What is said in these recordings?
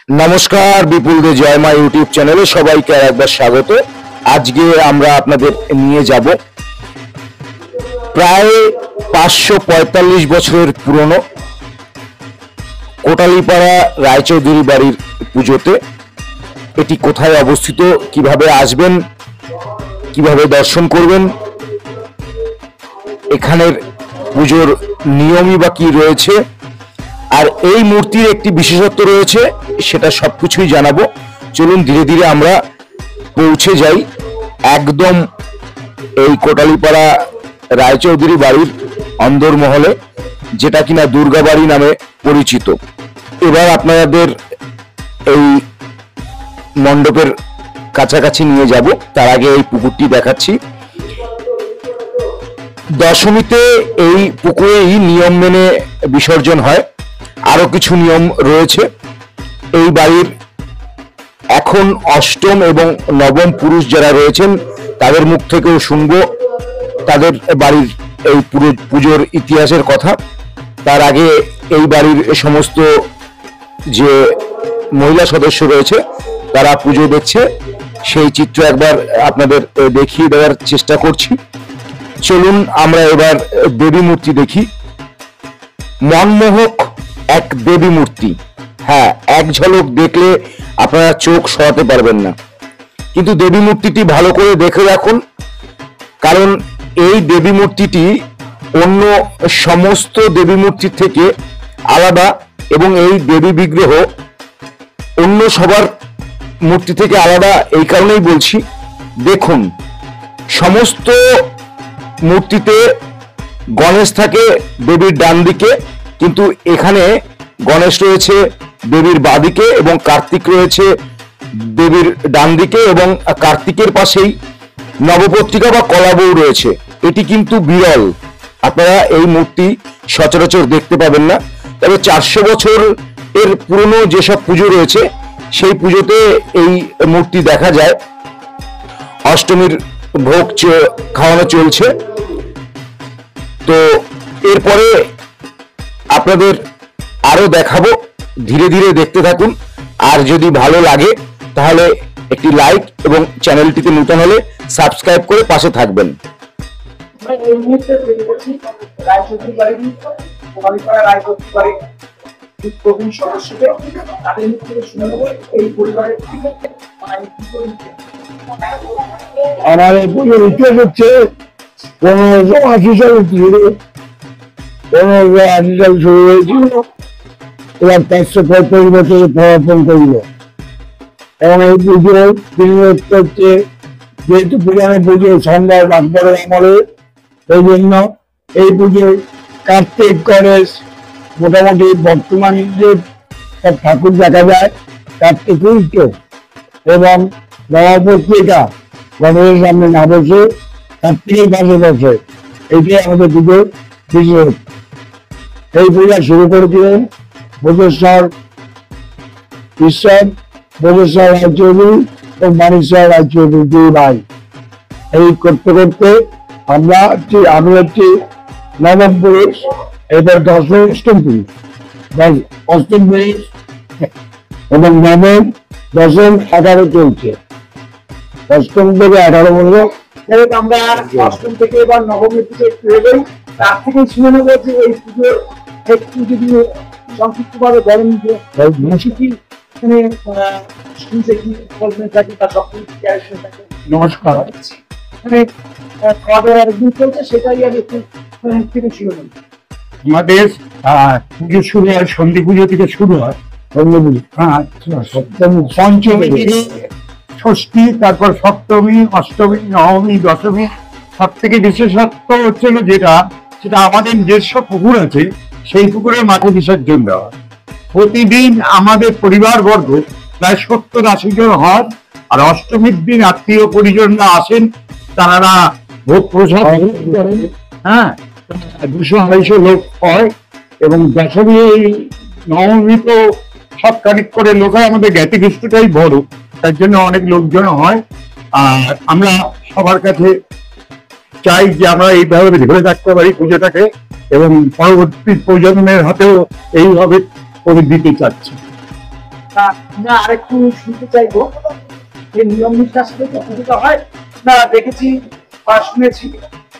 নমস্কার, বিপুল দে জয় মা ইউটিউব চ্যানেলে সবাইকে একবার স্বাগত। আজকে আমরা আপনাদের নিয়ে যাব প্রায় 545 বছরের পুরনো কোটালীপাড়া রায়চৌধুরী বাড়ির পুজোতে। এটি কোথায় অবস্থিত, কিভাবে আসবেন, কিভাবে দর্শন করবেন, এখানের পুজোর নিয়মই বা কি রয়েছে, আর এই মূর্তির একটি বিশেষত্ব রয়েছে, সেটা সবকিছুই জানাবো। চলুন ধীরে ধীরে আমরা পৌঁছে যাই একদম এই কোটালীপাড়া রায়চৌধুরী বাড়ির অন্দরমহলে, যেটা কিনা দুর্গা বাড়ি নামে পরিচিত। এবার আপনাদের এই মণ্ডপের কাছাকাছি নিয়ে যাব, তার আগে এই পুকুরটি দেখাচ্ছি। দশমীতে এই পুকুরেই নিয়ম মেনে বিসর্জন হয়। আরো কিছু নিয়ম রয়েছে। এই বাড়ির এখন অষ্টম এবং নবম পুরুষ যারা রয়েছেন তাদের মুখ থেকেও শুনবো তাদের বাড়ির এই পুজোর ইতিহাসের কথা। তার আগে এই বাড়ির সমস্ত যে মহিলা সদস্য রয়েছে তারা পুজো দেখছে, সেই চিত্র একবার আপনাদের দেখিয়ে দেওয়ার চেষ্টা করছি। চলুন আমরা এবার দেবী মূর্তি দেখি। মনমোহক এক দেবী মূর্তি। হ্যাঁ, এক ঝলক দেখলে আপনারা চোখ সরাতে পারবেন না, কিন্তু দেবী মূর্তিটি ভালো করে দেখে রাখুন, কারণ এই দেবী মূর্তিটি অন্য সমস্ত দেবী মূর্তির থেকে আলাদা, এবং এই দেবী বিগ্রহ অন্য সবার মূর্তি থেকে আলাদা। এই কারণেই বলছি, দেখুন সমস্ত মূর্তিতে গণেশ থাকে দেবীর ডান দিকে, কিন্তু এখানে গণেশ রয়েছে দেবীর বাঁ দিকে এবং কার্তিক রয়েছে দেবীর ডান দিকে, এবং কার্তিকের পাশেই নবপত্রিকা বা কলাবউ রয়েছে। এটি কিন্তু বিরল, আপনারা এই মূর্তি সচরাচর দেখতে পাবেন না। তবে 400 বছর এর পুরনো যেসব পুজো রয়েছে সেই পুজোতে এই মূর্তি দেখা যায়। অষ্টমীর ভোগ খাওয়ানো চলছে। তো এরপরে আপনাদের আরো দেখাবো, ধীরে ধীরে দেখতে থাকুন। আর যদি ভালো লাগে তাহলে একটি লাইক এবং চ্যানেলটিতে নতুন হলে সাবস্ক্রাইব করে পাশে থাকবেন। আমার এই পুজোর ইতিহাস হচ্ছে 1580 সালে 1580 সাল শুরু হয়েছিল, এবার 545 বছরে পদার্পণ করিল। এবং এই পুজোর বিনিয়োগ হচ্ছে, যেহেতু পুরানো পুজো সম্রাট আকবরের আমলে, এই জন্য এই পুজোর কার্তিক গণেশ মোটামুটি বর্তমান যে সব ঠাকুর দেখা যায় কার্তিক উল্টো, এবং নবপত্রিকা গণেশের সামনে না বসে কার্তিকের পাশে বসে। এইটাই আমাদের পুজোর বিশেষ। এই পূজা শুরু করেছিলেন ভোগেশ্বর ঈশ্বর, ভোগেশ্বর রায়চৌধুরী এবং মানেশ্বর রায়চৌধুরী দুই ভাই। এই করতে করতে আমি হচ্ছি নবম পুরুষ, এবার অষ্টম পুরুষ, অষ্টম পুরুষ এবং নবম, দশম, 18 চলছে। অষ্টম থেকে 18 বলবো। আমরা অষ্টম থেকে এবার নবমীর পুজো একটু এগোই। তার থেকে শুনে নেবো যে এই পুজোর একটু যদি সংক্ষিপ্ত ভাবে বলেন যে শুনছে কি থাকে তার সবকিছু থাকে। নমস্কার। মানে খাওয়া দাওয়ার দিন চলছে, সেটাই আমি একটু থেকে শুনে নেব। আমাদের পুজো শুরু হয়, সন্ধি পুজো থেকে শুরু হয়। পঞ্চমী, ষষ্ঠী, তারপর সপ্তমী, অষ্টমী, নবমী, দশমী। সব থেকে বিশেষত্ব হচ্ছিল সেটা আমাদের যেসব পুকুর আছে সেই পুকুরের মাঠে বিসর্জন দেওয়া। প্রতিদিন আমাদের পরিবারবর্গ প্রায় 70-80 জন হয়। আর অষ্টমীর দিন আত্মীয় পরিজনরা আসেন, তারা ভোগ প্রসাদ করেন। হ্যাঁ, 200-250 লোক হয়। এবং দশমী, নবমী তো সব কানেক্ট করে লোক হয়। আমাদের জ্ঞাতি গোষ্ঠীটাই বড়, তার জন্য অনেক লোকজন হয়। আর আমরা সবার কাছে চাই যে আমরা এইভাবে ধরে রাখতে পারি পুজোটাকে, এবং পরবর্তী প্রজন্মের হাতেও এইভাবে করে দিতে চাচ্ছি। না আরেকটু শুনতে চাইবো যে নিয়ম নিষ্ঠার সাথে তো পুজোটা হয় না, দেখেছি বা শুনেছি।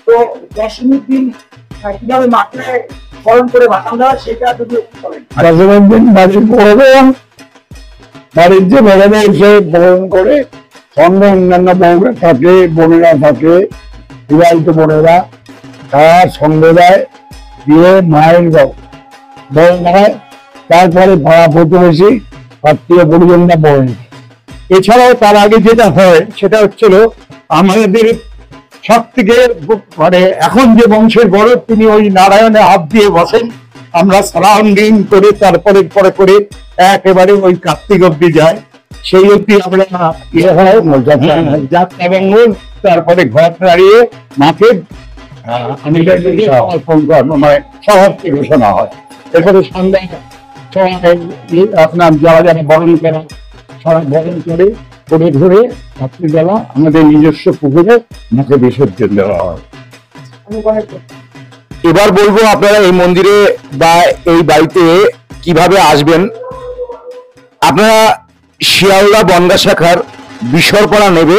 তো দশমীর দিন কিভাবে মাকে স্মরণ করে ভাষণ দেওয়া সেটা যদি একটু বলেন। দশমীর দিন বাড়ির বড়রা, বাড়ির যে বড়রা এসে বরণ করে, সঙ্গে অন্যান্য বউরা থাকে, বোনেরা থাকে, বিবাহিত বোনেরা, তারা সঙ্গে দেয়, দিয়ে মায়ের বরণ হয়। তারপরে পাড়া প্রতিবেশী আত্মীয় পরিজনরা বরণ। এছাড়াও তার আগে যেটা হয় সেটা হচ্ছিল আমাদের সব থেকে মানে এখন যে বংশের বড় তিনি ওই নারায়ণে হাত দিয়ে বসেন, আমরা সারাউন্ডিং করে তারপরে পরে করে একেবারে ওই কার্তিক অব্দি যায়, সেই অব্দি আমরা ইয়ে হয় যাত্রা মঙ্গল, তারপরে ঘর দাঁড়িয়ে মাকে মানে সমাপ্তি ঘোষণা হয়। এরপরে সন্ধ্যায় আপনার যারা যারা বরণ করা সবাই বরণ করে করে ধরে রাত্রিবেলা আমাদের নিজস্ব পুকুরে মাকে বিসর্জন দেওয়া হয়। এবার বলবো আপনারা এই মন্দিরে বা এই বাড়িতে কিভাবে আসবেন। আপনারা শিয়ালদা বনগাঁ শাখার বিশরপাড়া নেবে,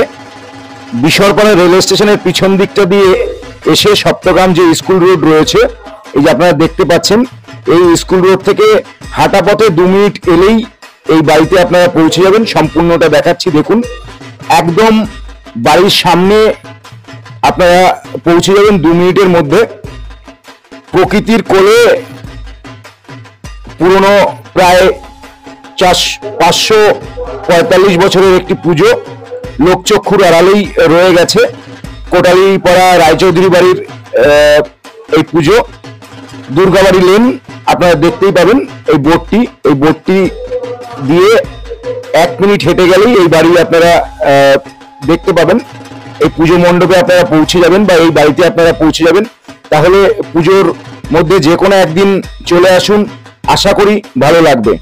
বিশরপাড়া রেলওয়ে স্টেশনের পিছন দিকটা দিয়ে এসে সপ্তগ্রাম যে স্কুল রোড রয়েছে, এই যে আপনারা দেখতে পাচ্ছেন, এই স্কুল রোড থেকে হাঁটা পথে 2 মিনিট এলেই এই বাড়িতে আপনারা পৌঁছে যাবেন। সম্পূর্ণটা দেখাচ্ছি, দেখুন একদম বাড়ির সামনে আপনারা পৌঁছে যাবেন 2 মিনিটের মধ্যে। প্রকৃতির কোলে পুরনো প্রায় 545 বছরের একটি পুজো লোকচক্ষুর আড়ালেই রয়ে গেছে। কোটালীপাড়া রায়চৌধুরী বাড়ির এই পুজো, দুর্গাবাড়ি লেন আপনারা দেখতেই পাবেন। এই বোর্ডটি দিয়ে 1 মিনিট হেঁটে গেলেই এই বাড়ি আপনারা দেখতে পাবেন। এই পুজো মণ্ডপে আপনারা পৌঁছে যাবেন বা এই বাড়িতে আপনারা পৌঁছে যাবেন। তাহলে পুজোর মধ্যে যে কোনো একদিন চলে আসুন, আশা করি ভালো লাগবে।